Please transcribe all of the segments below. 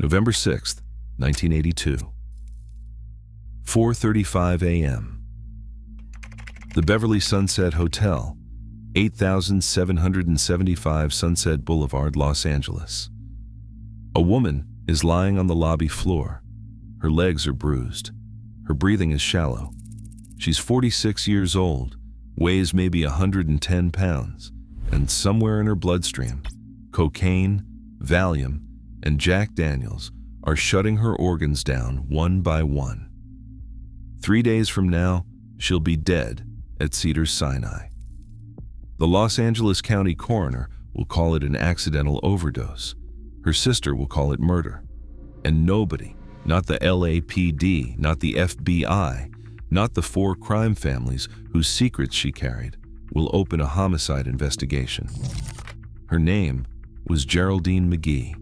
November 6th, 1982. 4:35 a.m. The Beverly Sunset Hotel, 8775 Sunset Boulevard, Los Angeles. A woman is lying on the lobby floor. Her legs are bruised. Her breathing is shallow. She's 46 years old, weighs maybe 110 pounds, and somewhere in her bloodstream, cocaine, Valium, and Jack Daniels are shutting her organs down one by one. 3 days from now, she'll be dead at Cedars-Sinai. The Los Angeles County coroner will call it an accidental overdose. Her sister will call it murder. And nobody, not the LAPD, not the FBI, not the 4 crime families whose secrets she carried, will open a homicide investigation. Her name was Geraldine McGee.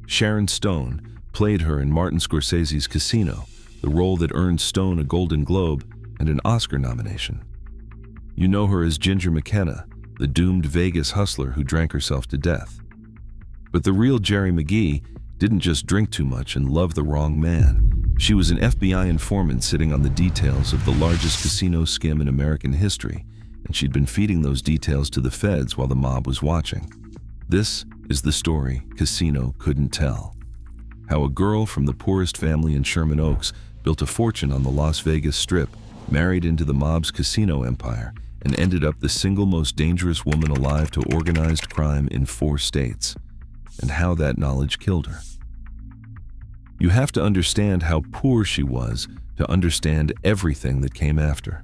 Sharon Stone played her in Martin Scorsese's Casino, the role that earned Stone a Golden Globe and an Oscar nomination. You know her as Ginger McKenna, the doomed Vegas hustler who drank herself to death. But the real Geri McGee didn't just drink too much and love the wrong man. She was an FBI informant sitting on the details of the largest casino skim in American history, and she'd been feeding those details to the feds while the mob was watching. This is the story Casino couldn't tell. How a girl from the poorest family in Sherman Oaks built a fortune on the Las Vegas Strip, married into the mob's casino empire, and ended up the single most dangerous woman alive to organized crime in 4 states, and how that knowledge killed her. You have to understand how poor she was to understand everything that came after.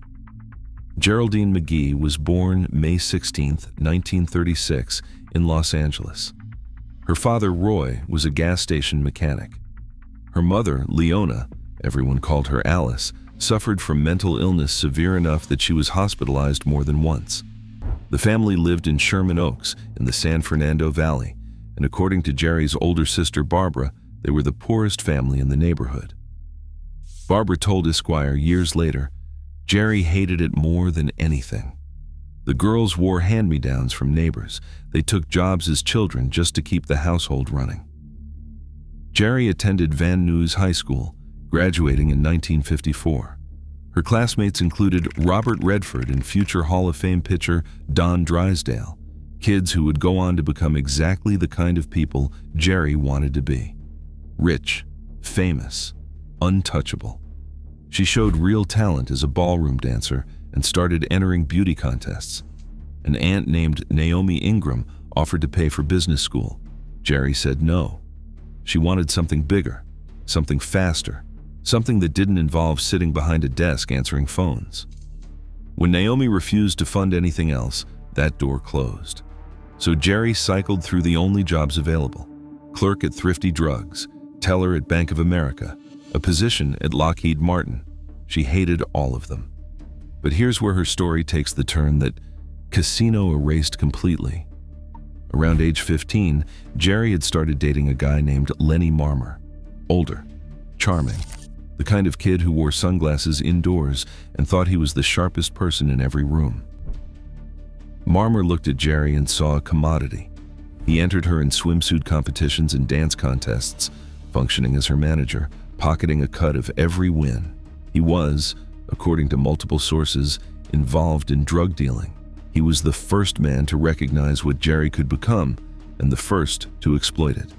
Geraldine McGee was born May 16, 1936, in Los Angeles. Her father, Roy, was a gas station mechanic. Her mother, Leona, everyone called her Alice, suffered from mental illness severe enough that she was hospitalized more than once. The family lived in Sherman Oaks in the San Fernando Valley, and according to Geri's older sister, Barbara, they were the poorest family in the neighborhood. Barbara told Esquire years later, Geri hated it more than anything. The girls wore hand-me-downs from neighbors. They took jobs as children just to keep the household running. Geri attended Van Nuys High School, graduating in 1954. Her classmates included Robert Redford and future Hall of Fame pitcher Don Drysdale, kids who would go on to become exactly the kind of people Geri wanted to be. Rich, famous, untouchable. She showed real talent as a ballroom dancer and started entering beauty contests. An aunt named Naomi Ingram offered to pay for business school. Geri said no. She wanted something bigger, something faster, something that didn't involve sitting behind a desk answering phones. When Naomi refused to fund anything else, that door closed. So Geri cycled through the only jobs available: clerk at Thrifty Drugs, teller at Bank of America, a position at Lockheed Martin. She hated all of them. But here's where her story takes the turn that Casino erased completely. Around age 15, Geri had started dating a guy named Lenny Marmer. Older, charming, the kind of kid who wore sunglasses indoors and thought he was the sharpest person in every room. Marmer looked at Geri and saw a commodity. He entered her in swimsuit competitions and dance contests, functioning as her manager, pocketing a cut of every win. He was, according to multiple sources, involved in drug dealing. He was the first man to recognize what Geri could become and the first to exploit it.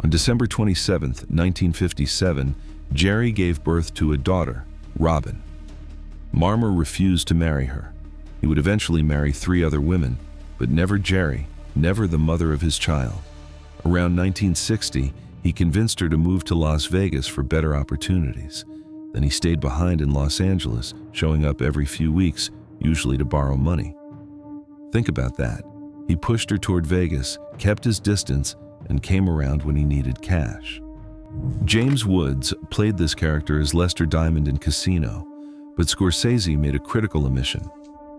On December 27, 1957, Geri gave birth to a daughter, Robin. Marmer refused to marry her. He would eventually marry 3 other women, but never Geri, never the mother of his child. Around 1960, he convinced her to move to Las Vegas for better opportunities. Then he stayed behind in Los Angeles, showing up every few weeks, usually to borrow money. Think about that. He pushed her toward Vegas, kept his distance, and came around when he needed cash. James Woods played this character as Lester Diamond in Casino, but Scorsese made a critical omission.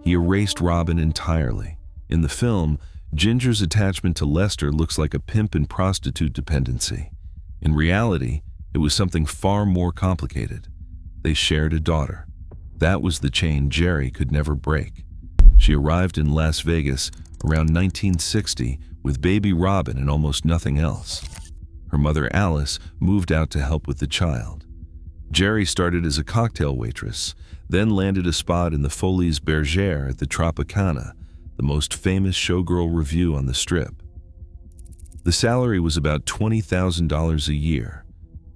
He erased Robin entirely. In the film, Ginger's attachment to Lester looks like a pimp and prostitute dependency. In reality, it was something far more complicated. They shared a daughter. That was the chain Geri could never break. She arrived in Las Vegas around 1960 with baby Robin and almost nothing else. Her mother, Alice, moved out to help with the child. Geri started as a cocktail waitress, then landed a spot in the Folies Bergère at the Tropicana, the most famous showgirl revue on the Strip. The salary was about $20,000 a year.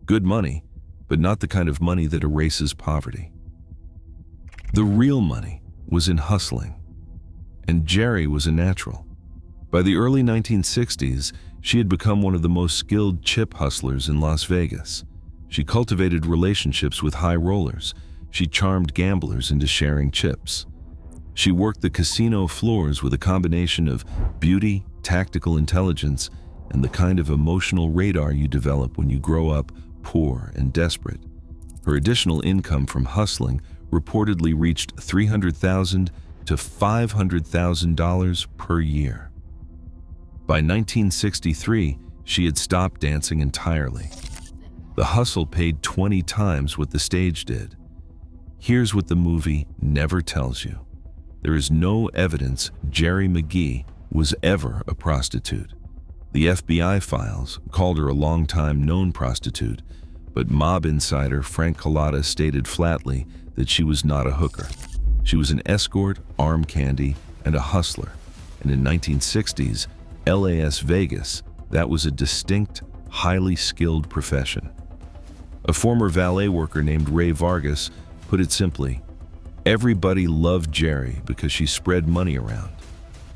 Good money, but not the kind of money that erases poverty. The real money was in hustling, and Geri was a natural. By the early 1960s, she had become one of the most skilled chip hustlers in Las Vegas. She cultivated relationships with high rollers. She charmed gamblers into sharing chips. She worked the casino floors with a combination of beauty, tactical intelligence, and the kind of emotional radar you develop when you grow up poor and desperate. Her additional income from hustling reportedly reached $300,000 to $500,000 per year. By 1963, she had stopped dancing entirely. The hustle paid 20 times what the stage did. Here's what the movie never tells you. There is no evidence Geri McGee was ever a prostitute. The FBI files called her a long-time known prostitute, but mob insider Frank Collada stated flatly that she was not a hooker. She was an escort, arm candy, and a hustler. And in 1960s, LAS Vegas, that was a distinct, highly skilled profession. A former valet worker named Ray Vargas put it simply, everybody loved Geri because she spread money around.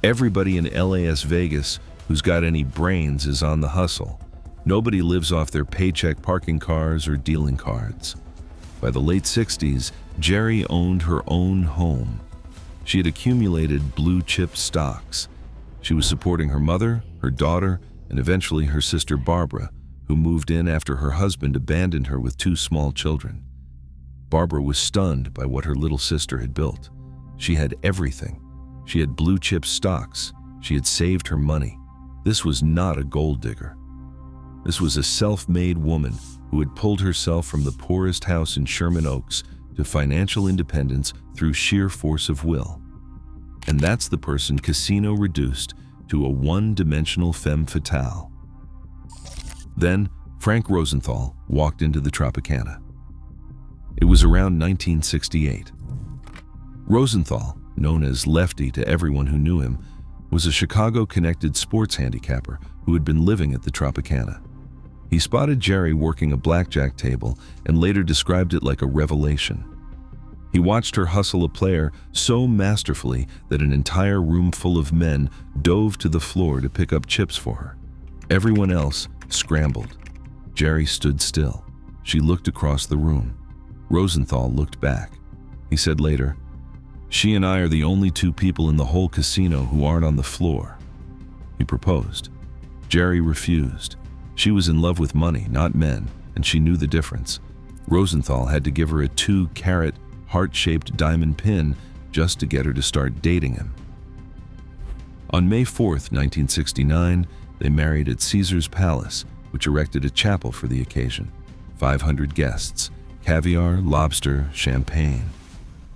Everybody in LAS Vegas who's got any brains is on the hustle. Nobody lives off their paycheck parking cars or dealing cards. By the late 60s, Geri owned her own home. She had accumulated blue chip stocks. She was supporting her mother, her daughter, and eventually her sister Barbara, who moved in after her husband abandoned her with 2 small children. Barbara was stunned by what her little sister had built. She had everything. She had blue chip stocks. She had saved her money. This was not a gold digger. This was a self-made woman who had pulled herself from the poorest house in Sherman Oaks to financial independence through sheer force of will. And that's the person Casino reduced to a one-dimensional femme fatale. Then, Frank Rosenthal walked into the Tropicana. It was around 1968. Rosenthal, known as Lefty to everyone who knew him, was a Chicago-connected sports handicapper who had been living at the Tropicana. He spotted Geri working a blackjack table and later described it like a revelation. He watched her hustle a player so masterfully that an entire room full of men dove to the floor to pick up chips for her. Everyone else scrambled. Geri stood still. She looked across the room. Rosenthal looked back. He said later, "She and I are the only 2 people in the whole casino who aren't on the floor." He proposed. Geri refused. She was in love with money, not men, and she knew the difference. Rosenthal had to give her a 2-carat, heart-shaped diamond pin just to get her to start dating him. On May 4th, 1969, they married at Caesar's Palace, which erected a chapel for the occasion. 500 guests, caviar, lobster, champagne.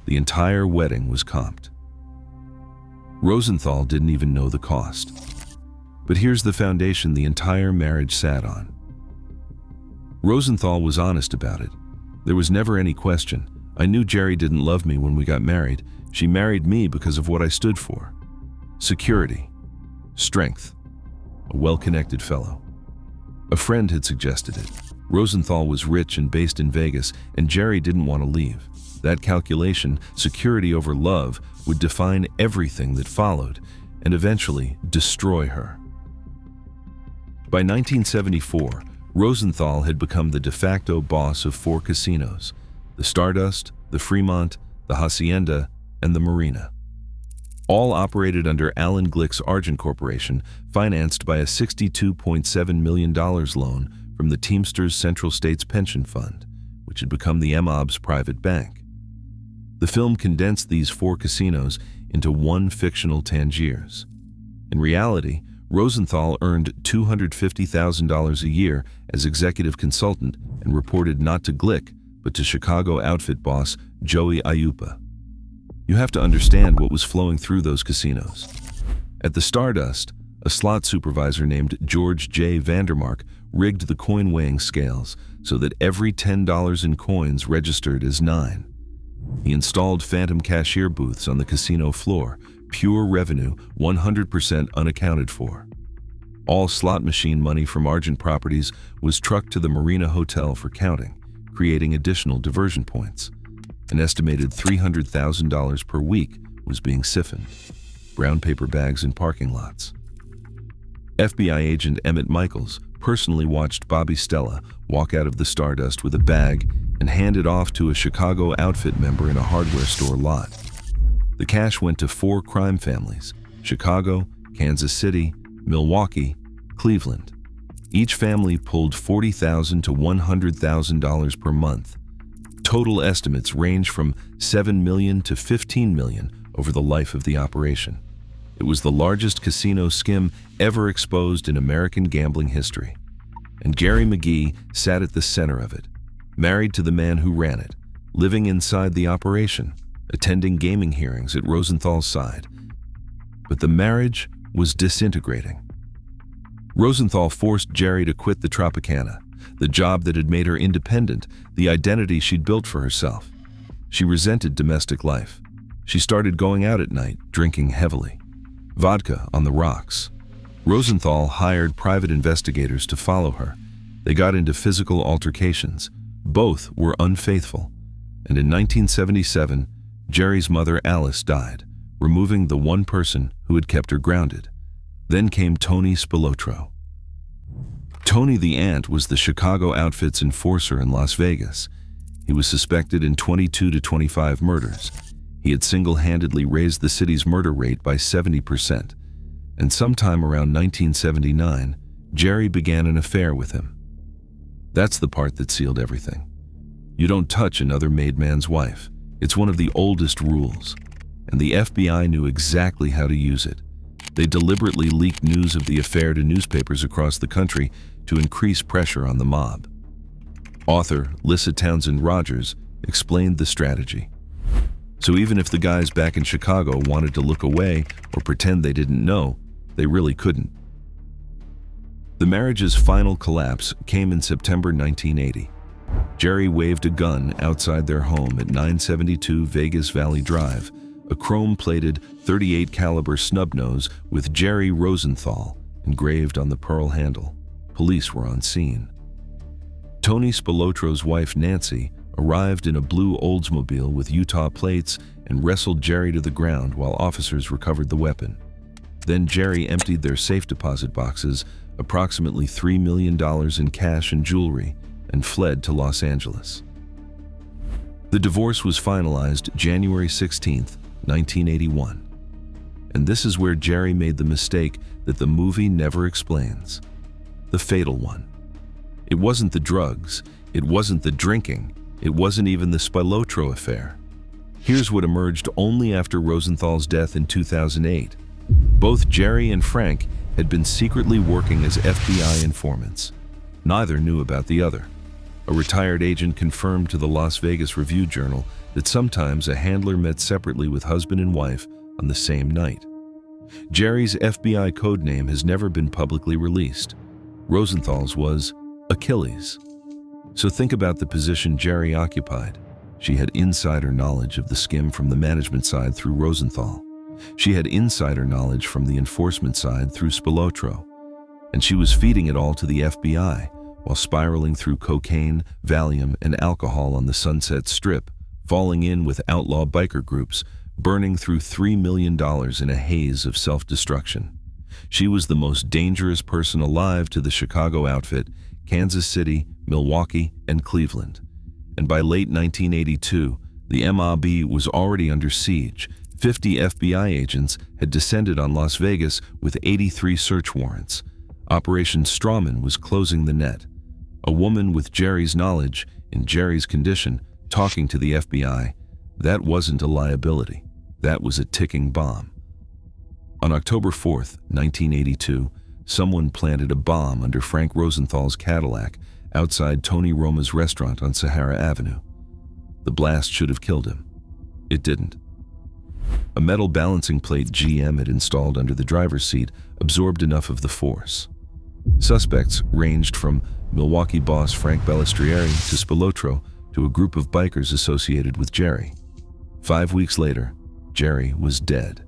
The entire wedding was comped. Rosenthal didn't even know the cost. But here's the foundation the entire marriage sat on. Rosenthal was honest about it. There was never any question. I knew Geri didn't love me when we got married. She married me because of what I stood for. Security, strength, a well-connected fellow. A friend had suggested it. Rosenthal was rich and based in Vegas, and Geri didn't want to leave. That calculation, security over love, would define everything that followed and eventually destroy her. By 1974, Rosenthal had become the de facto boss of 4 casinos: the Stardust, the Fremont, the Hacienda, and the Marina. All operated under Alan Glick's Argent Corporation, financed by a $62.7 million loan from the Teamsters Central States Pension Fund, which had become the MOB's private bank. The film condensed these 4 casinos into one fictional Tangiers. In reality, Rosenthal earned $250,000 a year as executive consultant and reported not to Glick, but to Chicago outfit boss Joey Aiuppa. You have to understand what was flowing through those casinos. At the Stardust, a slot supervisor named George J. Vandermark rigged the coin weighing scales so that every $10 in coins registered as 9. He installed phantom cashier booths on the casino floor, pure revenue, 100% unaccounted for. All slot machine money from Argent properties was trucked to the Marina Hotel for counting, creating additional diversion points. An estimated $300,000 per week was being siphoned. Brown paper bags in parking lots. FBI agent Emmett Michaels personally watched Bobby Stella walk out of the Stardust with a bag and hand it off to a Chicago outfit member in a hardware store lot. The cash went to 4 crime families: Chicago, Kansas City, Milwaukee, Cleveland. Each family pulled $40,000 to $100,000 per month. Total estimates range from $7 million to $15 million over the life of the operation. It was the largest casino skim ever exposed in American gambling history. And Geri McGee sat at the center of it, married to the man who ran it, living inside the operation, attending gaming hearings at Rosenthal's side. But the marriage was disintegrating. Rosenthal forced Geri to quit the Tropicana, the job that had made her independent, the identity she'd built for herself. She resented domestic life. She started going out at night, drinking heavily. Vodka on the rocks. Rosenthal hired private investigators to follow her. They got into physical altercations. Both were unfaithful. And in 1977, Geri's mother Alice died, removing the one person who had kept her grounded. Then came Tony Spilotro. Tony the Ant was the Chicago outfit's enforcer in Las Vegas. He was suspected in 22 to 25 murders. He had single-handedly raised the city's murder rate by 70%. And sometime around 1979, Geri began an affair with him. That's the part that sealed everything. You don't touch another made man's wife. It's one of the oldest rules. And the FBI knew exactly how to use it. They deliberately leaked news of the affair to newspapers across the country to increase pressure on the mob. Author Lissa Townsend Rogers explained the strategy. So even if the guys back in Chicago wanted to look away or pretend they didn't know, they really couldn't. The marriage's final collapse came in September 1980. Geri waved a gun outside their home at 972 Vegas Valley Drive, a chrome-plated .38 caliber snub-nose with Geri Rosenthal engraved on the pearl handle. Police were on scene. Tony Spilotro's wife Nancy arrived in a blue Oldsmobile with Utah plates and wrestled Geri to the ground while officers recovered the weapon. Then Geri emptied their safe deposit boxes, approximately $3 million in cash and jewelry, and fled to Los Angeles. The divorce was finalized January 16, 1981. And this is where Geri made the mistake that the movie never explains. The fatal one. It wasn't the drugs, it wasn't the drinking, it wasn't even the Spilotro affair. Here's what emerged only after Rosenthal's death in 2008. Both Geri and Frank had been secretly working as FBI informants. Neither knew about the other. A retired agent confirmed to the Las Vegas Review-Journal that sometimes a handler met separately with husband and wife on the same night. Geri's FBI code name has never been publicly released. Rosenthal's was Achilles. So think about the position Geri occupied. She had insider knowledge of the skim from the management side through Rosenthal. She had insider knowledge from the enforcement side through Spilotro. And she was feeding it all to the FBI while spiraling through cocaine, Valium, and alcohol on the Sunset Strip, falling in with outlaw biker groups, burning through $3 million in a haze of self-destruction. She was the most dangerous person alive to the Chicago outfit, Kansas City, Milwaukee, and Cleveland. And by late 1982, the MOB was already under siege. 50 FBI agents had descended on Las Vegas with 83 search warrants. Operation Strawman was closing the net. A woman with Geri's knowledge, in Geri's condition, talking to the FBI, that wasn't a liability. That was a ticking bomb. On October 4th, 1982, someone planted a bomb under Frank Rosenthal's Cadillac outside Tony Roma's restaurant on Sahara Avenue. The blast should have killed him. It didn't. A metal balancing plate GM had installed under the driver's seat absorbed enough of the force. Suspects ranged from Milwaukee boss Frank Balistrieri to Spilotro to a group of bikers associated with Geri. 5 weeks later, Geri was dead.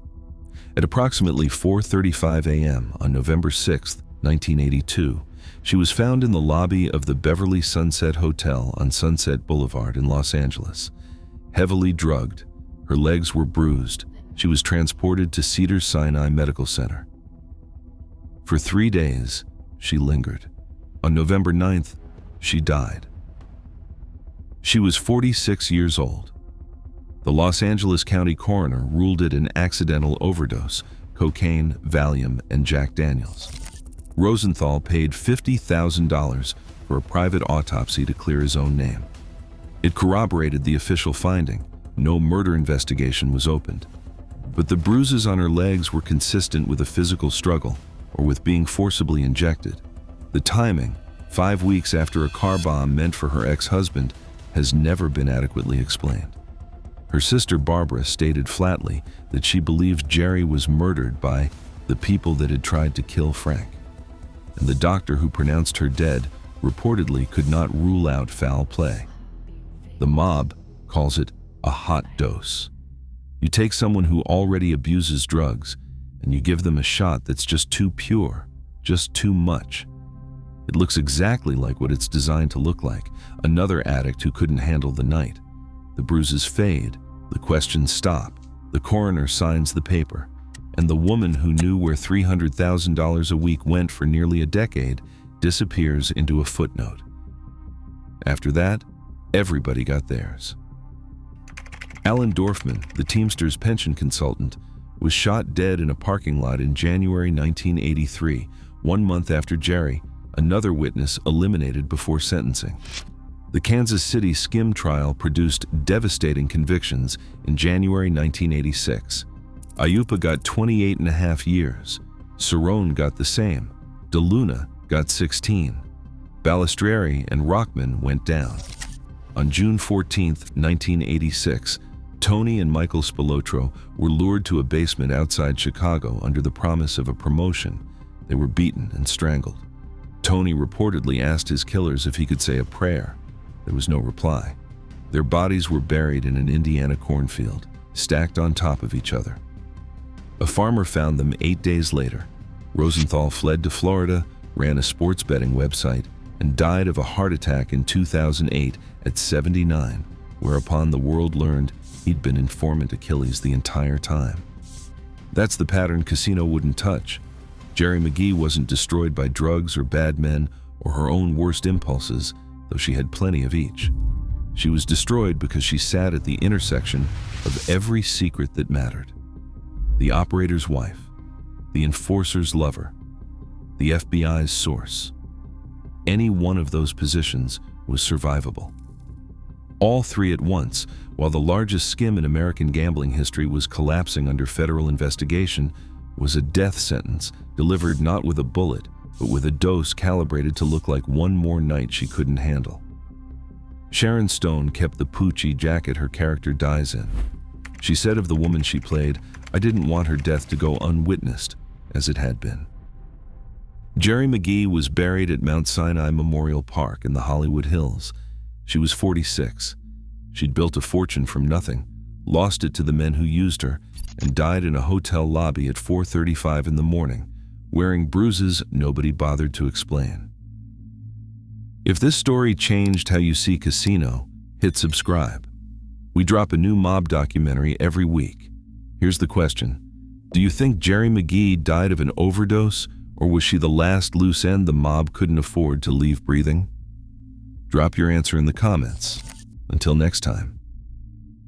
At approximately 4:35 a.m. on November 6, 1982, she was found in the lobby of the Beverly Sunset Hotel on Sunset Boulevard in Los Angeles. Heavily drugged, her legs were bruised. She was transported to Cedars-Sinai Medical Center. For 3 days, she lingered. On November 9th, she died. She was 46 years old. The Los Angeles County coroner ruled it an accidental overdose, cocaine, Valium, and Jack Daniels. Rosenthal paid $50,000 for a private autopsy to clear his own name. It corroborated the official finding. No murder investigation was opened. But the bruises on her legs were consistent with a physical struggle or with being forcibly injected. The timing, 5 weeks after a car bomb meant for her ex-husband, has never been adequately explained. Her sister Barbara stated flatly that she believed Geri was murdered by the people that had tried to kill Frank. And the doctor who pronounced her dead reportedly could not rule out foul play. The mob calls it a hot dose. You take someone who already abuses drugs and you give them a shot that's just too pure, just too much. It looks exactly like what it's designed to look like, another addict who couldn't handle the night. The bruises fade, the questions stop, the coroner signs the paper, and the woman who knew where $300,000 a week went for nearly a decade disappears into a footnote. After that, everybody got theirs. Alan Dorfman, the Teamsters pension consultant, was shot dead in a parking lot in January 1983, 1 month after Geri, another witness eliminated before sentencing. The Kansas City skim trial produced devastating convictions in January 1986. Ayupa got 28.5 years. Cerrone got the same. DeLuna got 16. Balistrieri and Rockman went down. On June 14, 1986, Tony and Michael Spilotro were lured to a basement outside Chicago under the promise of a promotion. They were beaten and strangled. Tony reportedly asked his killers if he could say a prayer. There was no reply. Their bodies were buried in an Indiana cornfield, stacked on top of each other. A farmer found them 8 days later. Rosenthal fled to Florida, ran a sports betting website, and died of a heart attack in 2008 at 79, whereupon the world learned he'd been informant Achilles the entire time. That's the pattern Casino wouldn't touch. Geri McGee wasn't destroyed by drugs or bad men or her own worst impulses, though she had plenty of each. She was destroyed because she sat at the intersection of every secret that mattered. The operator's wife, the enforcer's lover, the FBI's source. Any one of those positions was survivable. All three at once, while the largest skim in American gambling history was collapsing under federal investigation, was a death sentence delivered not with a bullet, but with a dose calibrated to look like one more night she couldn't handle. Sharon Stone kept the Poochie jacket her character dies in. She said of the woman she played, "I didn't want her death to go unwitnessed, as it had been." Geri McGee was buried at Mount Sinai Memorial Park in the Hollywood Hills. She was 46. She'd built a fortune from nothing, lost it to the men who used her, and died in a hotel lobby at 4:35 in the morning, wearing bruises nobody bothered to explain. If this story changed how you see Casino, hit subscribe. We drop a new mob documentary every week. Here's the question. Do you think Geri McGee died of an overdose, or was she the last loose end the mob couldn't afford to leave breathing? Drop your answer in the comments. Until next time.